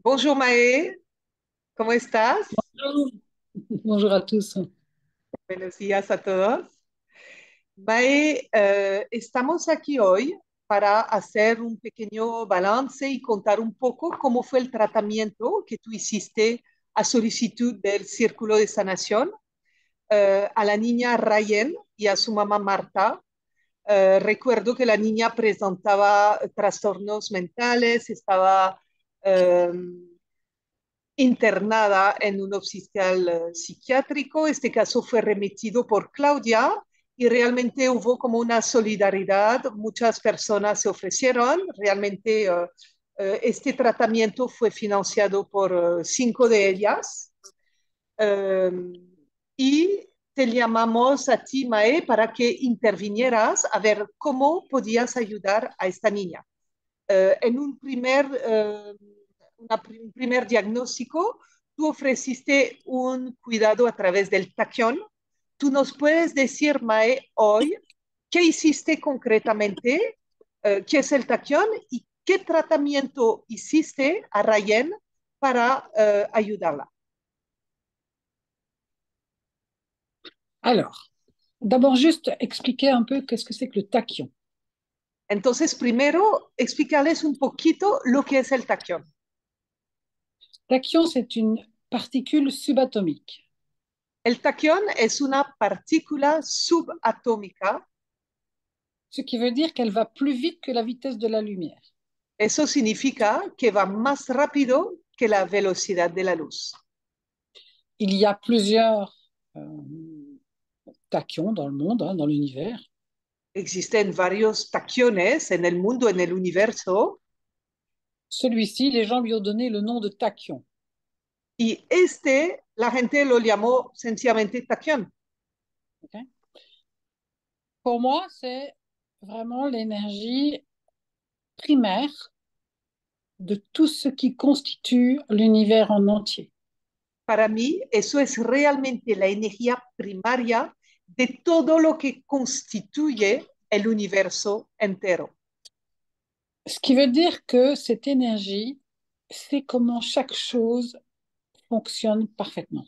Bonjour Mae, ¿cómo estás? Bonjour. Bonjour à tous. Buenos días a todos. Mae, estamos aquí hoy para hacer un pequeño balance y contar un poco cómo fue el tratamiento que tú hiciste a solicitud del Círculo de Sanación a la niña Rayen y a su mamá Marta. Recuerdo que la niña presentaba trastornos mentales, estaba eh, internada en un hospital psiquiátrico. Este caso fue remitido por Claudia y realmente hubo como una solidaridad. Muchas personas se ofrecieron. Realmente este tratamiento fue financiado por cinco de ellas. Eh, y te llamamos a ti, Mae, para que intervinieras a ver cómo podías ayudar a esta niña. En un primer diagnóstico, tú ofreciste un cuidado a través del taquión. ¿Tú nos puedes decir, Mae, hoy qué hiciste concretamente? ¿Qué es el taquión y qué tratamiento hiciste a Rayen para ayudarla? Alors, d'abord, juste expliquer un peu qu'est-ce que c'est que le tachyon. Entonces, primero, explicarles un poquito lo que es el taquión. Tachyon, c'est une particule subatomique. El taquión es una partícula subatómica. Ce qui veut dire qu'elle va plus vite que la vitesse de la lumière. Eso significa que va más rápido que la velocidad de la luz. Il y a plusieurs tachyons dans le monde, dans l'univers. Existen varios taquiones en el mundo, en el universo, Celui-ci, les gens lui ont donné le nom de tachyon. y la gente lo llamó sencillamente taquión. Okay. Pour moi, c'est vraiment l'énergie primaire de tout ce qui constitue l'univers en entier. Para mí, eso es realmente la energía primaria de todo lo que constituye el universo entero. Ce qui veut dire que cette énergie, c'est comment chaque chose fonctionne parfaitement.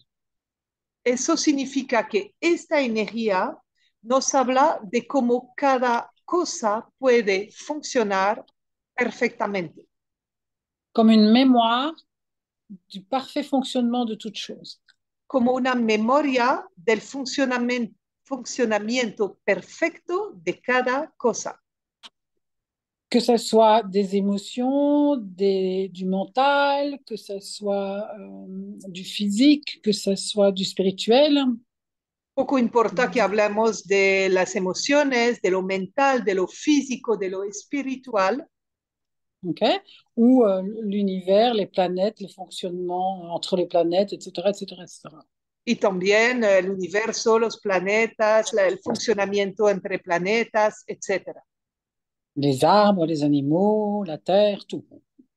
Eso significa que esta energía nos habla de cómo cada cosa puede funcionar perfectamente, Comme une mémoire du parfait fonctionnement de toute chose. como una memoria del funcionamiento perfecto de cada cosa, Que ce soit des émotions, du mental, que ce soit du physique, que ce soit du spirituel, poco importa que hablemos de las emociones, de lo mental, de lo físico, de lo espiritual, okay? Ou l'univers, les planètes, le fonctionnement entre les planètes, etc., etc., etc. y también el universo, los planetas, el funcionamiento entre planetas, etcétera. Les arbres, les animaux, la terre, tout.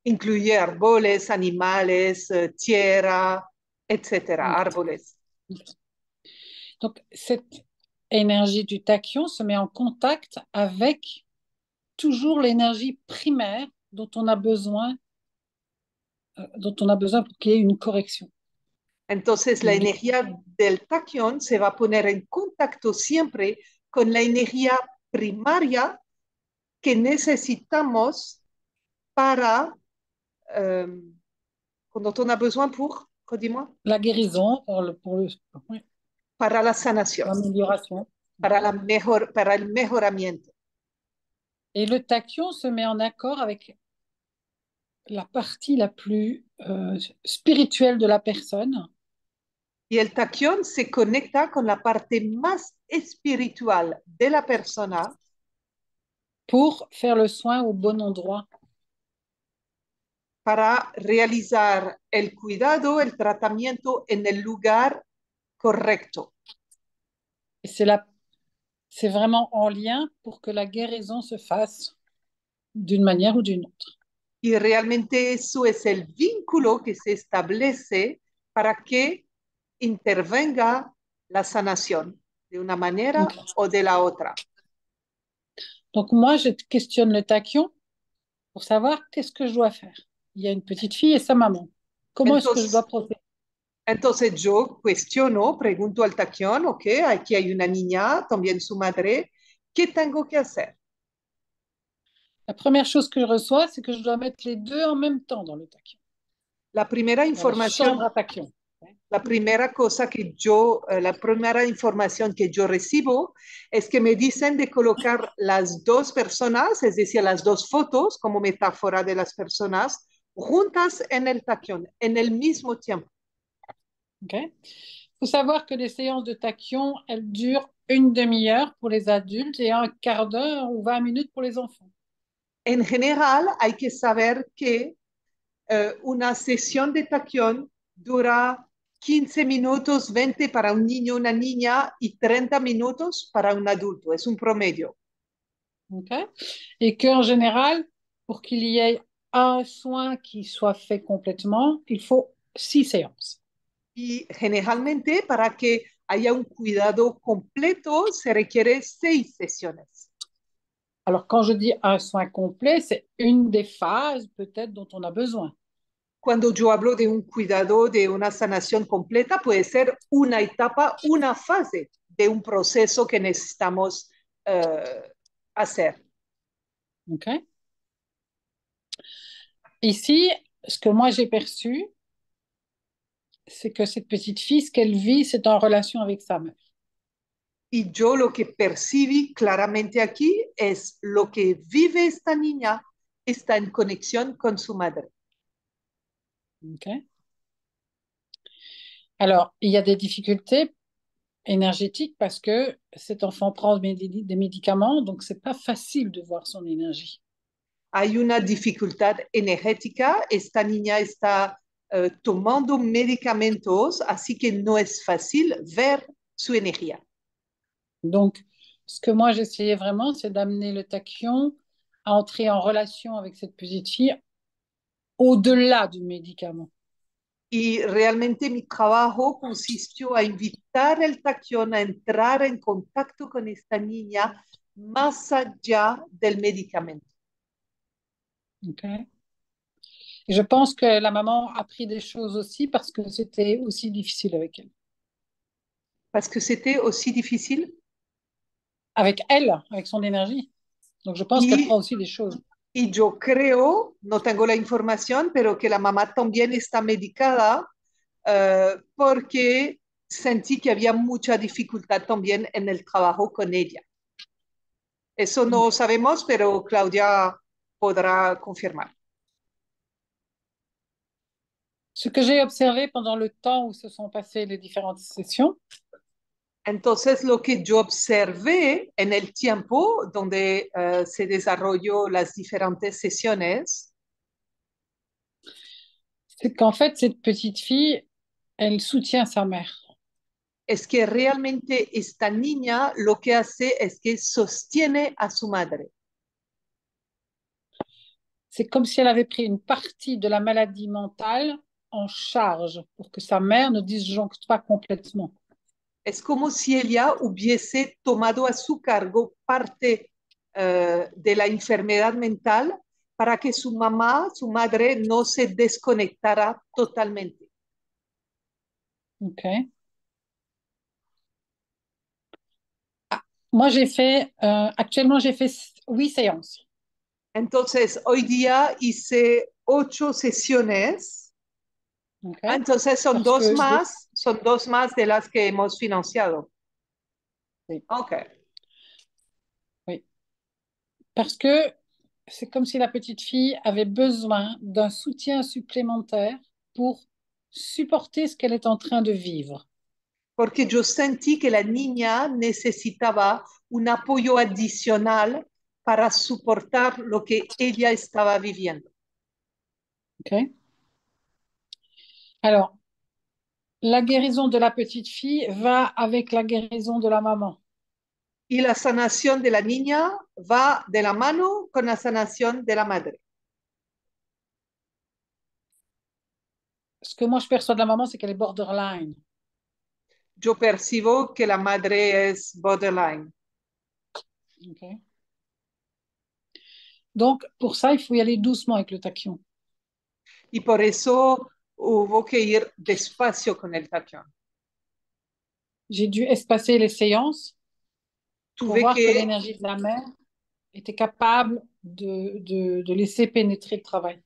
Incluye árboles, animales, tierra, etcétera, árboles. Donc, cette énergie du tachyon se met en contact avec toujours l'énergie primaire dont on a besoin pour qu'il y ait une correction. Entonces, la energía del tachyon se va a poner en contacto siempre con la energía primaria que necesitamos para, cuando on a besoin pour, dis-moi, La guérison, oui, para la sanación, l'amélioration. para el mejoramiento. Et le tachyon se met en accord avec la partie la plus spirituelle de la personne Y el tachyon se conecta con la parte más espiritual de la persona pour faire le soin au bon endroit. para realizar el cuidado, el tratamiento en el lugar correcto. Et c'est vraiment en lien pour que la guérison se fasse d'une manière ou d'une autre. Y realmente eso es el vínculo que se establece para que intervenga la sanación de una manera Donc, o de la otra. donc moi, je questionne le tachyon pour savoir qu'est-ce que je dois faire. il y a une petite fille et sa maman. Comment est-ce que je dois Entonces, procéder? entonces yo cuestiono, pregunto al taquión, ok, aquí hay una niña, también su madre, ¿qué tengo que hacer? La première chose que je reçois, c'est que je dois mettre les deux en même temps dans le tachyon, La primera dans la chambre información, à tachyon. la primera cosa que la primera información que yo recibo es que me dicen de colocar las dos personas, es decir, las dos fotos como metáfora de las personas, juntas en el taquión, en el mismo tiempo. Okay. Il faut savoir que les séances de tachyon, elles durent une demi-heure pour les adultes et un quart d'heure ou 20 minutes pour les enfants. En general, hay que saber que una sesión de taquión dura 15 minutos, 20 para un niño, una niña y 30 minutos para un adulto. Es un promedio. Okay. Et qu'en général, pour qu'il y ait un soin qui soit fait complètement, il faut 6 séances. Y generalmente para que haya un cuidado completo se requiere 6 sesiones. Alors, quand je dis un soin complet, c'est une des phases peut-être dont on a besoin. Cuando yo hablo de un cuidado, de una sanación completa, puede ser una etapa, una fase de un proceso que necesitamos hacer. Okay. Ici, ce que moi j'ai perçu, c'est que cette petite fille, ce qu'elle vit, c'est en relation avec sa mère. Y yo lo que percibí claramente aquí es lo que vive esta niña está en conexión con su madre. Okay. Alors, il y a des difficultés énergétique parce que cet enfant prend des médicaments, donc c'est pas facile de voir son énergie. Hay una dificultad energética, esta niña está tomando medicamentos, así que no es fácil ver su energía. Donc, ce que moi j'essayais vraiment, c'est d'amener le tachyon à entrer en relation avec cette petite fille au-delà du médicament. Y realmente mi trabajo consistió a invitar el taquión a entrar en contacto con esta niña más allá del medicamento. Okay. Et je pense que la maman a appris des choses aussi parce que c'était aussi difficile avec elle. Parce que c'était aussi difficile. Avec elle, avec son énergie. Donc je pense qu'elle prend Y aussi des choses. Y yo creo, no tengo la información, pero que la mamá también está medicada porque sentí que había mucha dificultad también en el trabajo con ella. Eso no Okay. sabemos, pero Claudia podrá confirmar. Ce que j'ai observé pendant le temps où se sont passées les différentes sessions, Entonces, lo que yo observé en el tiempo donde se desarrolló las diferentes sesiones c'est qu'en fait, cette petite fille, elle soutient sa mère. es que realmente esta niña lo que hace es que sostiene a su madre. C'est comme si elle avait pris une partie de la maladie mentale en charge pour que sa mère ne disjoncte pas complètement. Es como si ella hubiese tomado a su cargo parte de la enfermedad mental para que su mamá, su madre, no se desconectara totalmente. Okay. Moi, actuellement, j'ai fait 8 séances. Entonces, hoy día hice 8 sesiones. Okay. Entonces, Parce que son dos más de las que hemos financiado. oui, Ok. oui. Parce que c'est comme si la petite fille avait besoin d'un soutien supplémentaire pour supporter ce qu'elle est en train de vivre. Porque yo sentí que la niña necesitaba un apoyo adicional para soportar lo que ella estaba viviendo. Okay. Alors, la guérison de la petite fille va avec la guérison de la maman. Y la sanación de la niña va de la mano con la sanación de la madre. Ce que moi je perçois de la maman, c'est qu'elle est borderline. Yo percibo que la madre es borderline. Okay. Donc, pour ça, il faut y aller doucement avec le tachyon. y por eso hubo que ir despacio con el tachón. J'ai dû espacer les séances pour Tuve voir que que, l'énergie de la mère était capable de laisser pénétrer le travail.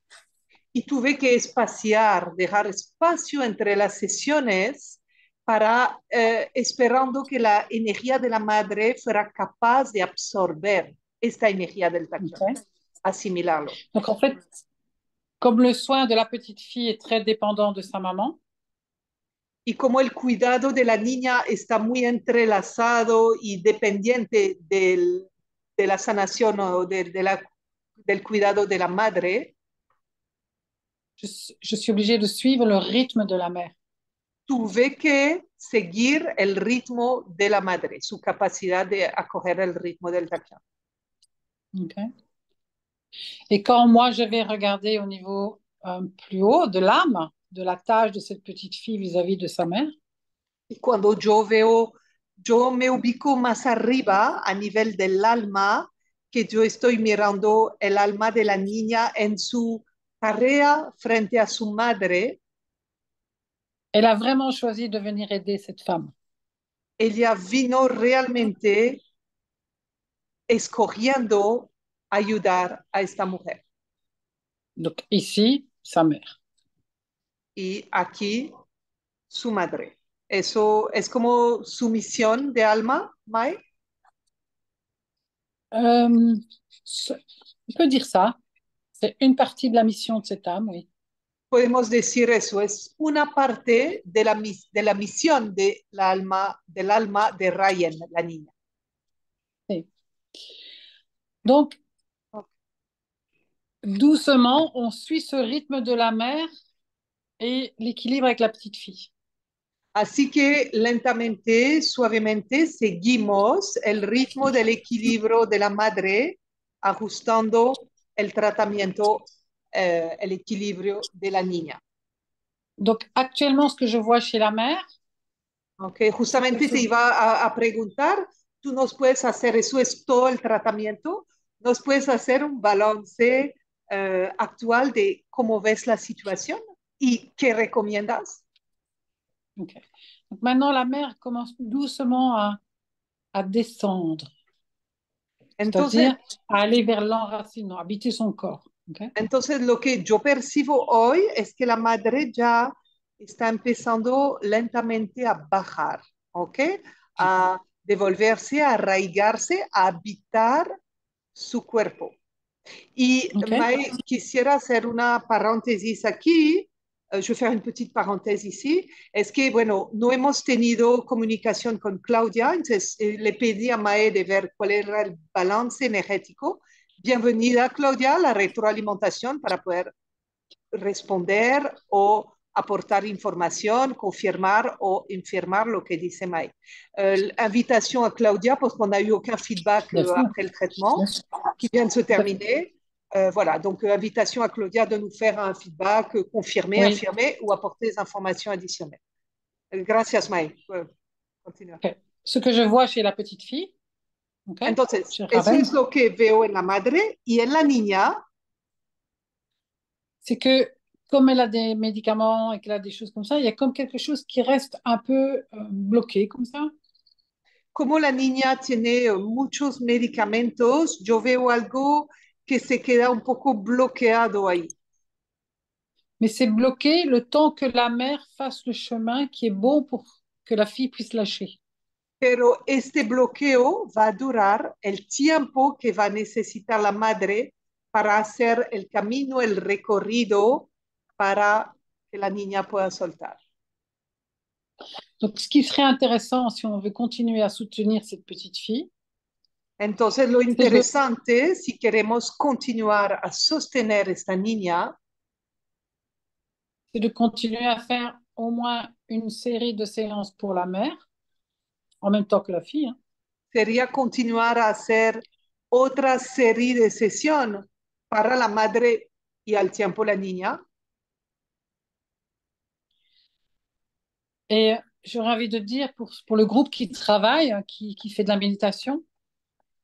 y tuve que espaciar, dejar espacio entre las sesiones para esperando que la energía de la madre fuera capaz de absorber esta energía del tachón, Okay. asimilarlo. Donc en fait, comme le soin de la petite fille est très dépendant de sa maman, Y como el cuidado de la niña está muy entrelazado y dependiente de la sanación o del cuidado de la madre, je suis obligée de suivre le rythme de la mère. tuve que seguir el ritmo de la madre, su capacidad de acoger el ritmo del tachán. Okay. Et quand moi, je vais regarder au niveau plus haut de l'âme, de la tâche de cette petite fille vis-à-vis de sa mère, Y cuando yo veo, yo me ubico más arriba a nivel del alma, que yo estoy mirando el alma de la niña en su tarea frente a su madre. elle a vraiment choisi de venir aider cette femme. Ella vino realmente escogiendo ayudar a esta mujer. Donc ici, sa mère. Y aquí su madre. Eso es como su misión de alma, Mai. Euh, on peut dire ça. C'est une partie de la mission de cette âme, oui. Podemos decir eso, es una parte de la misión del alma de Ryan, la niña. Oui. Donc, doucement, on suit ce rythme de la mère et l'équilibre avec la petite fille. Así que lentamente, suavemente, seguimos el ritmo del equilibrio de la madre, ajustando el tratamiento, el equilibrio de la niña. Donc, actuellement, ce que je vois chez la mère, Okay, c'est que justamente te iba a preguntar, ¿tú nos puedes hacer, eso es todo el tratamiento? ¿Nos puedes hacer un balance actual de cómo ves la situación y qué recomiendas? okay. Donc maintenant, la mère commence doucement à descendre, Entonces, c'est-à-dire à aller vers l'enracinement, habiter son corps. Okay. entonces, lo que yo percibo hoy es que la madre ya está empezando lentamente a bajar, ¿ok? A devolverse, a arraigarse, a habitar su cuerpo. Y Okay. Maë, quisiera hacer una paréntesis aquí. Je vais faire une petite parénthèse ici. Es que, bueno, no hemos tenido comunicación con Claudia, entonces le pedí a Maë de ver cuál era el balance energético. Bienvenida, Claudia, a la retroalimentación para poder responder o aportar información, confirmar o infirmar lo que dice Maë. Invitation à Claudia, parce qu'on n'a eu aucun feedback Bien sûr. après le traitement Bien sûr. qui vient de se Tout à fait. terminer. Voilà, donc invitation à Claudia de nous faire un feedback confirmé, Oui. infirmé ou apporter des informations additionnelles. Gracias, May. Continúa. Okay. Ce que je vois chez la petite fille, okay, Entonces, je eso ramène, es lo que veo en la madre y en la niña, c'est que comme elle a des médicaments et qu'elle a des choses comme ça, il y a comme quelque chose qui reste un peu bloqué comme ça. como la niña tiene muchos medicamentos, yo veo algo que se queda un poco bloqueado ahí. Mais c'est bloqué le temps que la mère fasse le chemin qui est bon pour que la fille puisse lâcher. Pero este bloqueo va a durar el tiempo que va a necesitar la madre para hacer el camino, el recorrido para que la niña pueda soltar. Donc, ce qui serait intéressant si on veut continuer à soutenir cette petite fille, Entonces, lo c'est de, interesante, si queremos continuar a sostener esta niña, c'est de continuer à faire au moins une série de séances pour la mère, en même temps que la fille, hein. sería continuar a hacer otra serie de sesión para la madre y al tiempo la niña. Et j'aurais envie de dire pour le groupe qui travaille, qui fait de la méditation,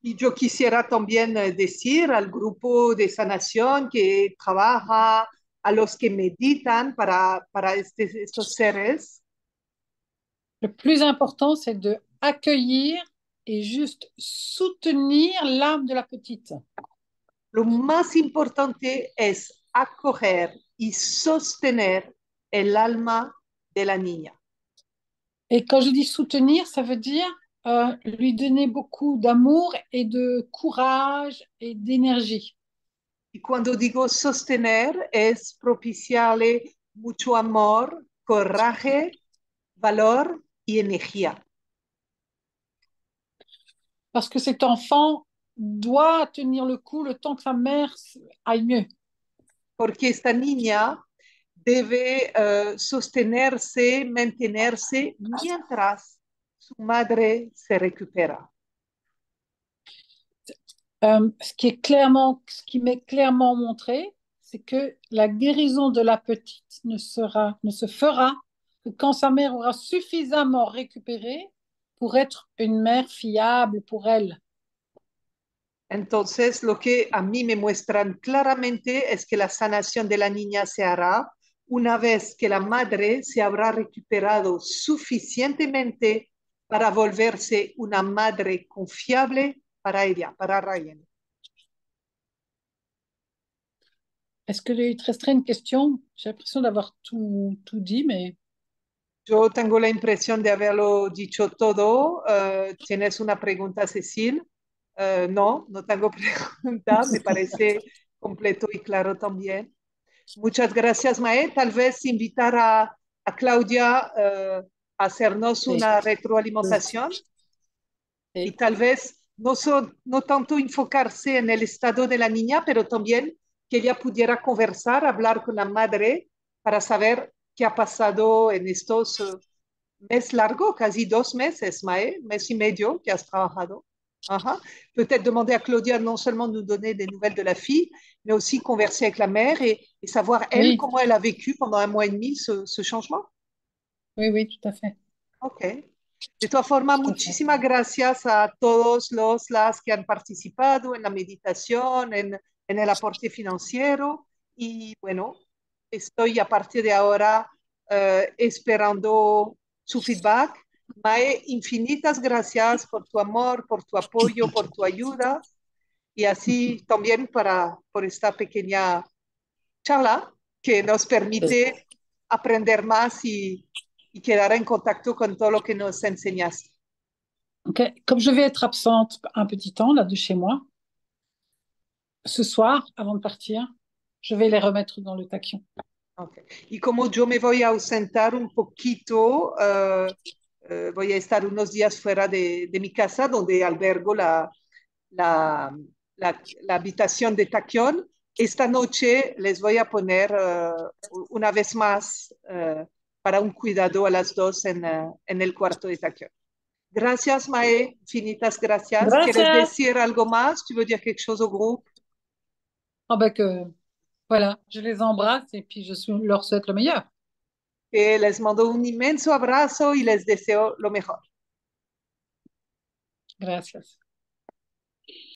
Y yo quisiera también decir al grupo de sanación que trabaja a los que meditan para estos seres. Le plus important, c'est de accueillir et juste soutenir l'âme de la petite. Lo más importante es acoger y sostener el alma de la niña. Et quand je dis soutenir, ça veut dire lui donner beaucoup d'amour et de courage et d'énergie. Y cuando digo sostener, es propiciarle mucho amor, coraje, valor y energía. Parce que cet enfant doit tenir le coup le temps que sa mère aille mieux. Porque esta niña debe sostenerse, mantenerse mientras su madre se recupera. Ce qui m'est clairement montré, c'est que la guérison de la petite ne se fera que quand sa mère aura suffisamment récupéré pour être une mère fiable pour elle. Entonces, lo que a mí me muestran claramente es que la sanación de la niña se hará una vez que la madre se habrá recuperado suficientemente para volverse una madre confiable para ella, para Ryan. Est-ce que il te resterait une question? J'ai l'impression d'avoir tout dit, mais Yo tengo la impresión de haberlo dicho todo. ¿Tienes una pregunta, Cecil? No, no tengo pregunta. Me parece completo y claro también. Muchas gracias, Mae. Tal vez invitar a Claudia a hacernos sí, una retroalimentación y sí. tal vez no tanto enfocarse en el estado de la niña, pero también que ella pudiera conversar, hablar con la madre para saber qué ha pasado en estos meses largos, casi 2 meses, Mae, mes y medio que has trabajado. Ajá. Peut-être demander à Claudia non seulement de nous donner des nouvelles de la fille, mais aussi converser avec la mère et savoir, elle, Oui, comment elle a vécu pendant 1 mois et demi ce changement. oui, oui, tout à fait, Ok. De todas formas, tout à fait. muchísimas gracias a todos las que han participado en la meditación, en el aporte financiero. Y bueno, estoy a partir de ahora esperando su feedback. Mae, infinitas gracias por tu amor, por tu apoyo, por tu ayuda y así también por esta pequeña charla que nos permite aprender más y quedar en contacto con todo lo que nos enseñaste. Ok. Comme je vais être absente un petit temps là de chez moi, ce soir, avant de partir, je vais les remettre dans le tachyon. Okay. Y como yo me voy a ausentar un poquito, voy a estar unos días fuera de mi casa donde albergo la, la habitación de Taquión. Esta noche les voy a poner una vez más para un cuidado a las dos en el cuarto de Taquión. Gracias, Mae, infinitas gracias. ¿Quieres Gracias. decir algo más? ¿Tu veux dire quelque chose au groupe? Oh ben que, voilà, je les embrasse et puis leur souhaite le meilleur. Que les mando un inmenso abrazo y les deseo lo mejor. Gracias.